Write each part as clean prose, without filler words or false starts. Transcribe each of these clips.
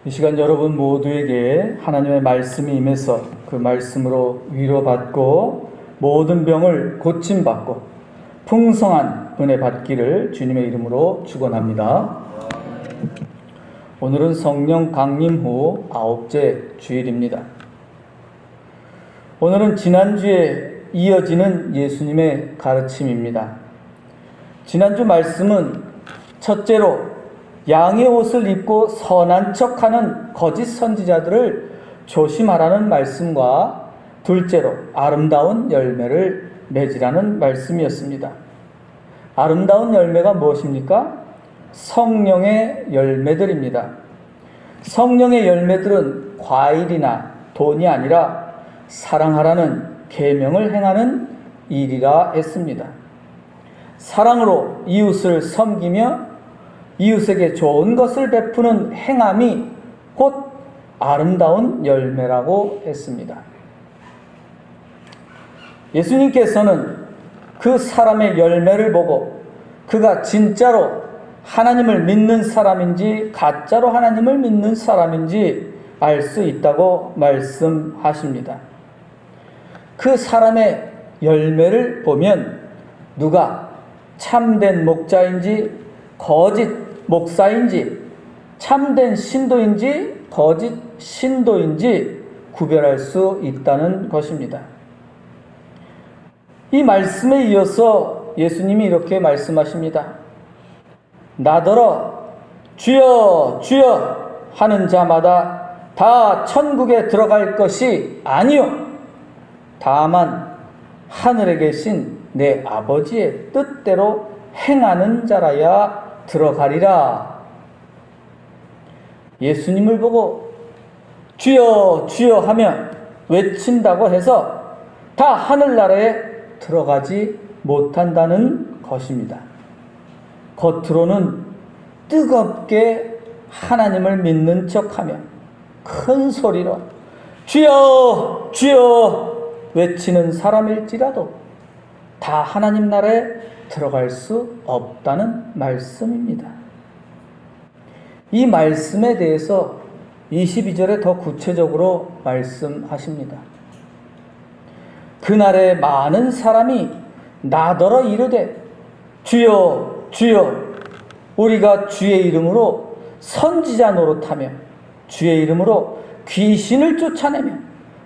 이 시간 여러분 모두에게 하나님의 말씀이 임해서 그 말씀으로 위로받고 모든 병을 고침받고 풍성한 은혜 받기를 주님의 이름으로 축원합니다. 오늘은 성령 강림 후 9째 주일입니다. 오늘은 지난주에 이어지는 예수님의 가르침입니다. 지난주 말씀은 첫째로 양의 옷을 입고 선한 척하는 거짓 선지자들을 조심하라는 말씀과 둘째로 아름다운 열매를 맺으라는 말씀이었습니다. 아름다운 열매가 무엇입니까? 성령의 열매들입니다. 성령의 열매들은 과일이나 돈이 아니라 사랑하라는 계명을 행하는 일이라 했습니다. 사랑으로 이웃을 섬기며 이웃에게 좋은 것을 베푸는 행함이 곧 아름다운 열매라고 했습니다. 예수님께서는 그 사람의 열매를 보고 그가 진짜로 하나님을 믿는 사람인지 가짜로 하나님을 믿는 사람인지 알 수 있다고 말씀하십니다. 그 사람의 열매를 보면 누가 참된 목자인지 거짓 목사인지 참된 신도인지 거짓 신도인지 구별할 수 있다는 것입니다. 이 말씀에 이어서 예수님이 이렇게 말씀하십니다. 나더러 주여 주여 하는 자마다 다 천국에 들어갈 것이 아니요 다만 하늘에 계신 내 아버지의 뜻대로 행하는 자라야 들어가리라. 예수님을 보고 주여 주여 하며 외친다고 해서 다 하늘나라에 들어가지 못한다는 것입니다. 겉으로는 뜨겁게 하나님을 믿는 척하며 큰 소리로 주여 주여 외치는 사람일지라도 다 하나님 나라에 들어갈 수 없다는 말씀입니다. 이 말씀에 대해서 22절에 더 구체적으로 말씀하십니다. 그날에 많은 사람이 나더러 이르되 주여 주여 우리가 주의 이름으로 선지자 노릇하며 주의 이름으로 귀신을 쫓아내며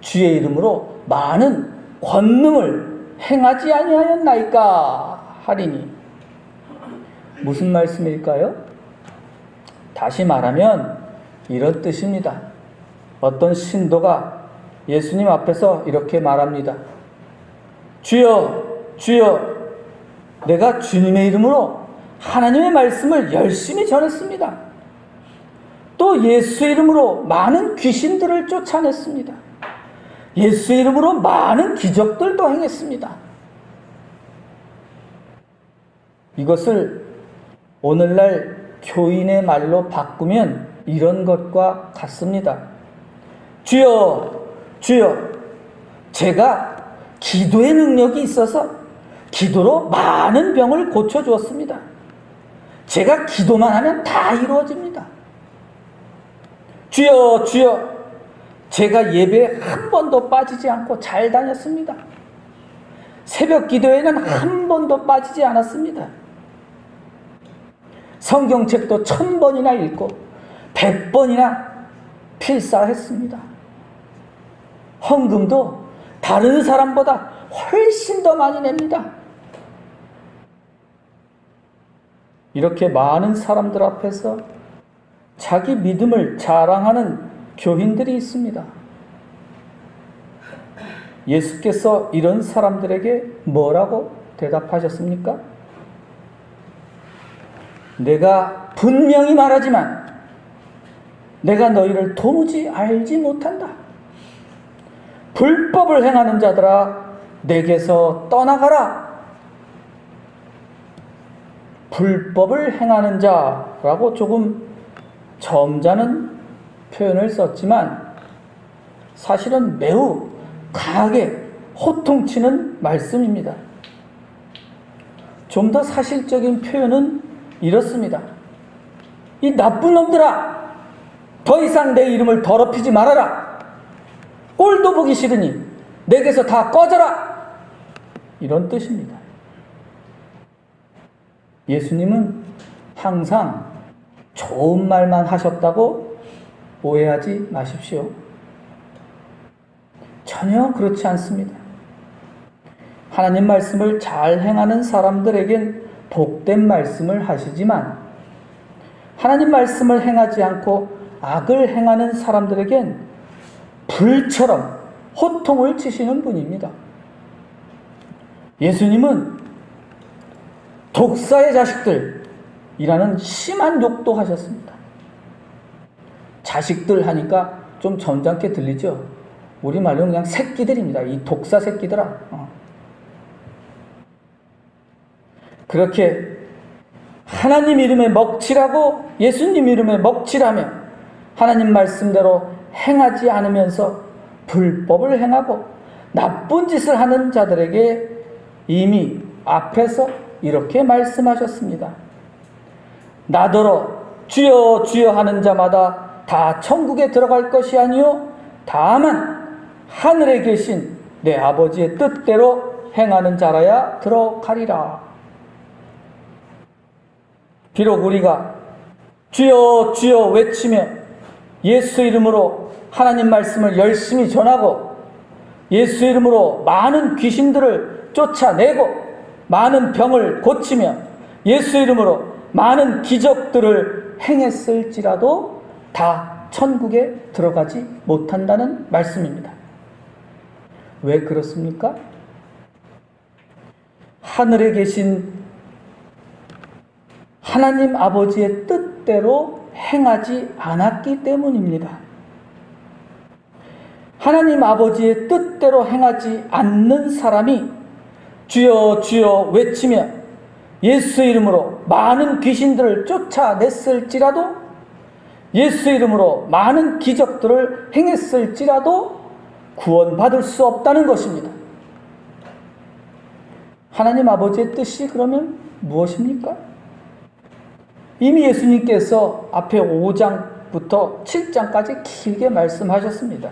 주의 이름으로 많은 권능을 행하지 아니하였나이까 하리니. 무슨 말씀일까요? 다시 말하면 이런 뜻입니다. 어떤 신도가 예수님 앞에서 이렇게 말합니다. 주여 주여 내가 주님의 이름으로 하나님의 말씀을 열심히 전했습니다. 또 예수의 이름으로 많은 귀신들을 쫓아냈습니다. 예수의 이름으로 많은 기적들도 행했습니다. 이것을 오늘날 교인의 말로 바꾸면 이런 것과 같습니다. 주여 주여 제가 기도의 능력이 있어서 기도로 많은 병을 고쳐주었습니다. 제가 기도만 하면 다 이루어집니다. 주여 주여 제가 예배에 한 번도 빠지지 않고 잘 다녔습니다. 새벽 기도에는 한 번도 빠지지 않았습니다. 성경책도 1000번이나 읽고 100번이나 필사했습니다. 헌금도 다른 사람보다 훨씬 더 많이 냅니다. 이렇게 많은 사람들 앞에서 자기 믿음을 자랑하는 교인들이 있습니다. 예수께서 이런 사람들에게 뭐라고 대답하셨습니까? 내가 분명히 말하지만 내가 너희를 도무지 알지 못한다. 불법을 행하는 자들아 내게서 떠나가라. 불법을 행하는 자라고 조금 점잖은 표현을 썼지만 사실은 매우 강하게 호통치는 말씀입니다. 좀 더 사실적인 표현은 이렇습니다. 이 나쁜 놈들아, 더 이상 내 이름을 더럽히지 말아라. 꼴도 보기 싫으니 내게서 다 꺼져라. 이런 뜻입니다. 예수님은 항상 좋은 말만 하셨다고 오해하지 마십시오. 전혀 그렇지 않습니다. 하나님 말씀을 잘 행하는 사람들에겐 복된 말씀을 하시지만 하나님 말씀을 행하지 않고 악을 행하는 사람들에겐 불처럼 호통을 치시는 분입니다. 예수님은 독사의 자식들이라는 심한 욕도 하셨습니다. 자식들 하니까 좀 점잖게 들리죠? 우리말로 그냥 새끼들입니다. 이 독사 새끼들아. 그렇게 하나님 이름에 먹칠하고 예수님 이름에 먹칠하며 하나님 말씀대로 행하지 않으면서 불법을 행하고 나쁜 짓을 하는 자들에게 이미 앞에서 이렇게 말씀하셨습니다. 나더러 주여 주여 하는 자마다 다 천국에 들어갈 것이 아니요 다만 하늘에 계신 내 아버지의 뜻대로 행하는 자라야 들어가리라. 비록 우리가 주여 주여 외치며 예수 이름으로 하나님 말씀을 열심히 전하고 예수 이름으로 많은 귀신들을 쫓아내고 많은 병을 고치며 예수 이름으로 많은 기적들을 행했을지라도 다 천국에 들어가지 못한다는 말씀입니다. 왜 그렇습니까? 하늘에 계신 하나님 아버지의 뜻대로 행하지 않았기 때문입니다. 하나님 아버지의 뜻대로 행하지 않는 사람이 주여 주여 외치며 예수 이름으로 많은 귀신들을 쫓아냈을지라도 예수 이름으로 많은 기적들을 행했을지라도 구원받을 수 없다는 것입니다. 하나님 아버지의 뜻이 그러면 무엇입니까? 이미 예수님께서 앞에 5장부터 7장까지 길게 말씀하셨습니다.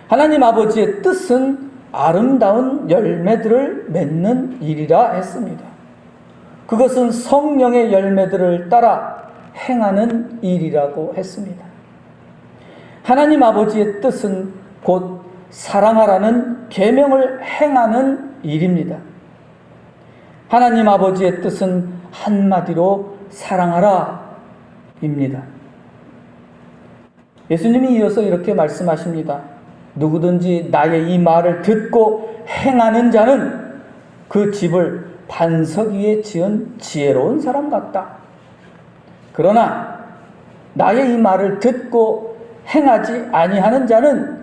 하나님 아버지의 뜻은 아름다운 열매들을 맺는 일이라 했습니다. 그것은 성령의 열매들을 따라 행하는 일이라고 했습니다. 하나님 아버지의 뜻은 곧 사랑하라는 계명을 행하는 일입니다. 하나님 아버지의 뜻은 한마디로 사랑하라 입니다. 예수님이 이어서 이렇게 말씀하십니다. 누구든지 나의 이 말을 듣고 행하는 자는 그 집을 반석 위에 지은 지혜로운 사람 같다. 그러나 나의 이 말을 듣고 행하지 아니하는 자는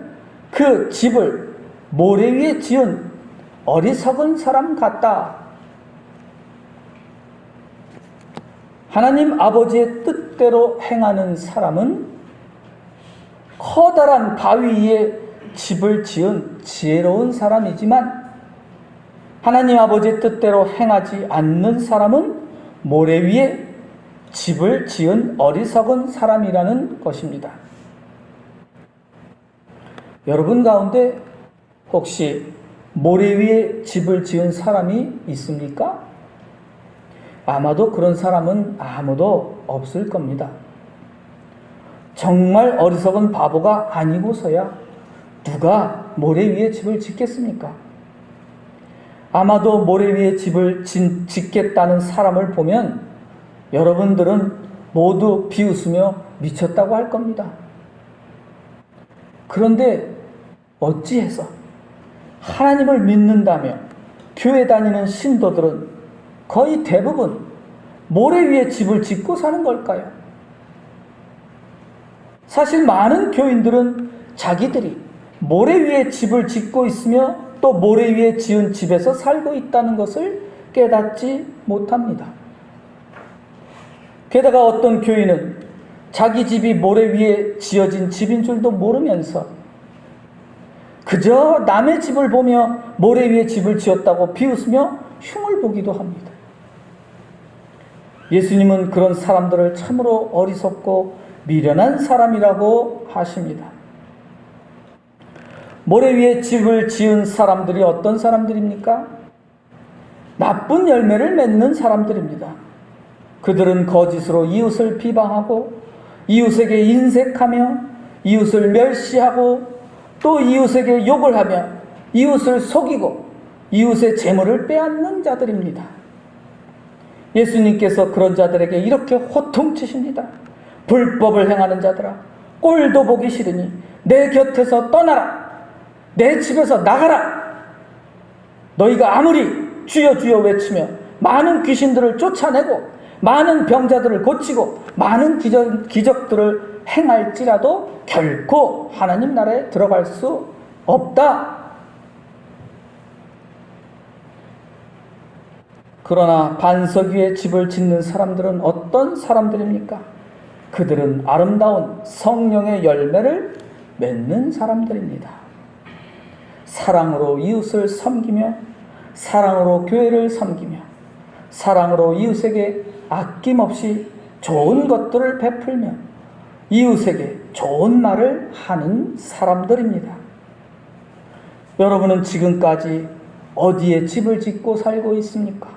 그 집을 모래 위에 지은 어리석은 사람 같다. 하나님 아버지의 뜻대로 행하는 사람은 커다란 바위 위에 집을 지은 지혜로운 사람이지만 하나님 아버지의 뜻대로 행하지 않는 사람은 모래 위에 집을 지은 어리석은 사람이라는 것입니다. 여러분 가운데 혹시 모래 위에 집을 지은 사람이 있습니까? 아마도 그런 사람은 아무도 없을 겁니다. 정말 어리석은 바보가 아니고서야 누가 모래 위에 집을 짓겠습니까? 아마도 모래 위에 집을 짓겠다는 사람을 보면 여러분들은 모두 비웃으며 미쳤다고 할 겁니다. 그런데 어찌해서 하나님을 믿는다며 교회 다니는 신도들은 거의 대부분 모래 위에 집을 짓고 사는 걸까요? 사실 많은 교인들은 자기들이 모래 위에 집을 짓고 있으며 또 모래 위에 지은 집에서 살고 있다는 것을 깨닫지 못합니다. 게다가 어떤 교인은 자기 집이 모래 위에 지어진 집인 줄도 모르면서 그저 남의 집을 보며 모래 위에 집을 지었다고 비웃으며 흉을 보기도 합니다. 예수님은 그런 사람들을 참으로 어리석고 미련한 사람이라고 하십니다. 모래 위에 집을 지은 사람들이 어떤 사람들입니까? 나쁜 열매를 맺는 사람들입니다. 그들은 거짓으로 이웃을 비방하고 이웃에게 인색하며 이웃을 멸시하고 또 이웃에게 욕을 하며 이웃을 속이고 이웃의 재물을 빼앗는 자들입니다. 예수님께서 그런 자들에게 이렇게 호통치십니다. 불법을 행하는 자들아, 꼴도 보기 싫으니 내 곁에서 떠나라. 내 집에서 나가라. 너희가 아무리 주여 주여 외치며 많은 귀신들을 쫓아내고 많은 병자들을 고치고 많은 기적들을 행할지라도 결코 하나님 나라에 들어갈 수 없다. 그러나 반석 위에 집을 짓는 사람들은 어떤 사람들입니까? 그들은 아름다운 성령의 열매를 맺는 사람들입니다. 사랑으로 이웃을 섬기며 사랑으로 교회를 섬기며 사랑으로 이웃에게 아낌없이 좋은 것들을 베풀며 이웃에게 좋은 말을 하는 사람들입니다. 여러분은 지금까지 어디에 집을 짓고 살고 있습니까?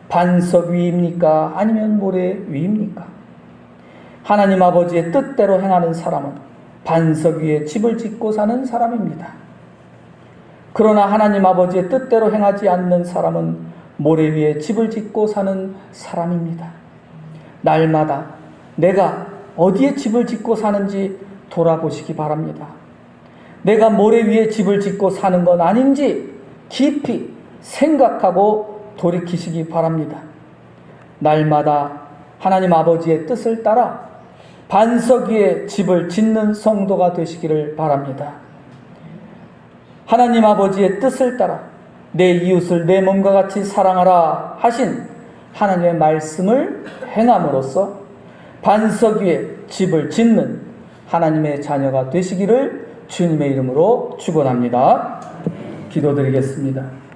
반석 위입니까? 아니면 모래 위입니까? 하나님 아버지의 뜻대로 행하는 사람은 반석 위에 집을 짓고 사는 사람입니다. 그러나 하나님 아버지의 뜻대로 행하지 않는 사람은 모래 위에 집을 짓고 사는 사람입니다. 날마다 내가 어디에 집을 짓고 사는지 돌아보시기 바랍니다. 내가 모래 위에 집을 짓고 사는 건 아닌지 깊이 생각하고 돌이키시기 바랍니다. 날마다 하나님 아버지의 뜻을 따라 반석 위에 집을 짓는 성도가 되시기를 바랍니다. 하나님 아버지의 뜻을 따라 내 이웃을 내 몸과 같이 사랑하라 하신 하나님의 말씀을 행함으로써 반석 위에 집을 짓는 하나님의 자녀가 되시기를 주님의 이름으로 축원합니다. 기도드리겠습니다.